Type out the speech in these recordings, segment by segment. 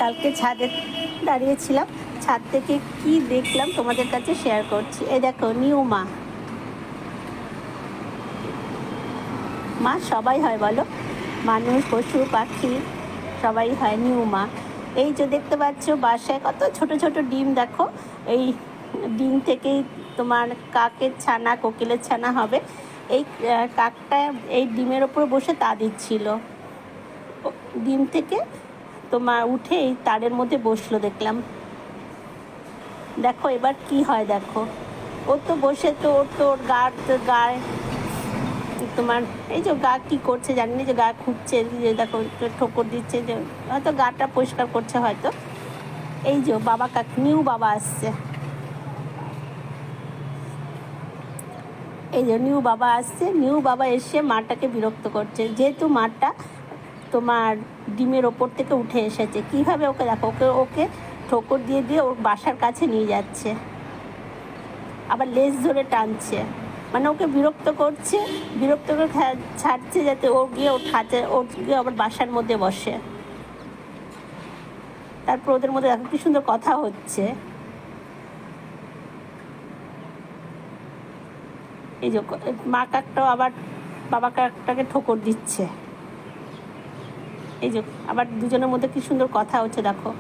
কালকে ছাদে দাঁড়িয়েছিলাম, ছাদ থেকে কি দেখলাম তোমাদের কাছে শেয়ার করছি। এই দেখো নিউ মা। মা সবাই হয় বলো, মানুষ পশু পাখি সবাই হয় নিউ মা। এই যে দেখতে পাচ্ছ বাসায় কত ছোট ছোট ডিম, দেখো এই ডিম থেকেই তোমার কাকের ছানা কোকিলের ছানা হবে। এই কাকটা এই ডিমের ওপর বসে তা দিচ্ছিল, ডিম থেকে তোমার উঠে এই তারের মধ্যে বসলো দেখলাম। দেখো এবার কি হয় দেখো, ও তো বসে তো ওর তো ওর গায়ে তোমার এই যে গা কি করছে জানি না, যে গা খুঁজছে, যে দেখো ঠোকর দিচ্ছে, যে হয়তো গাটা পরিষ্কার করছে হয়তো। এই যে বাবা কাক নিউ বাবা আসছে, এই যে নিউ বাবা আসছে। নিউ বাবা এসে মাটাকে বিরক্ত করছে, যেহেতু মাটা তোমার ডিমের ওপর থেকে উঠে এসেছে। কিভাবে ওকে দেখো, ওকে ওকে ঠোকর দিয়ে দিয়ে ওর বাসার কাছে নিয়ে যাচ্ছে, আবার লেজ ধরে টানছে, মানে ওকে বিরক্ত করছে, বিরক্ত করে ছাড়ছে যাতে ও গিয়ে ওর খাঁচে, ওর গিয়ে আবার বাসার মধ্যে বসে। তারপর ওদের মধ্যে দেখো কি সুন্দর কথা হচ্ছে। এই যে মা কাকটাও আবার বাবা কাকটাকে ঠোকর দিচ্ছে। এই যে আবার দুজনের মধ্যে কি সুন্দর কথা হচ্ছে দেখো।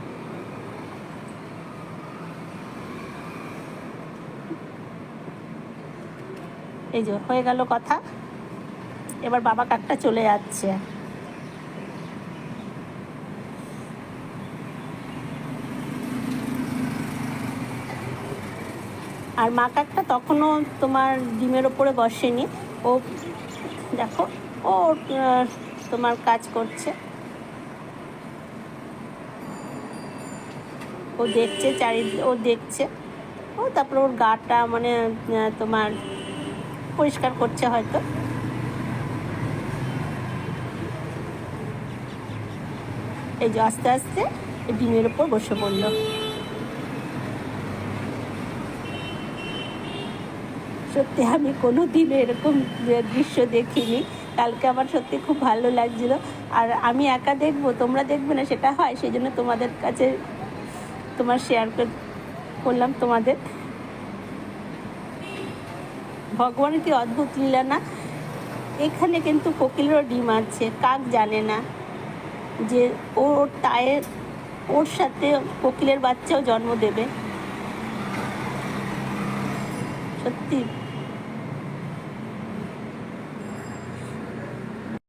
এই যে হয়ে গেল কথা, এবার বাবা কাকটা চলে যাচ্ছে। আর মা কাকটা তখনও তোমার ডিমের ওপরে বসেনি, ও দেখো ও তোমার কাজ করছে, ও দেখছে ও দেখছে, ও তারপরে ওর গাটা মানে তোমার পরিষ্কার করছে হয়তো। এই যে আস্তে আস্তে ডিমের ওপর বসে পড়লো। সত্যি আমি কোনো দিন এরকম দৃশ্য দেখিনি, কালকে আমার সত্যি খুব ভালো লাগছিলো। আর আমি একা দেখবো, তোমরা দেখবে না সেটা হয়, সেই জন্য তোমাদের কাছে তোমার শেয়ার করলাম তোমাদের। ভগবানের কি অদ্ভুত লীলা না। এখানে কিন্তু কোকিলেরও ডিম আছে, কাক জানে না যে ওর তায়ের ওর সাথে কোকিলের বাচ্চাও জন্ম দেবে। সত্যি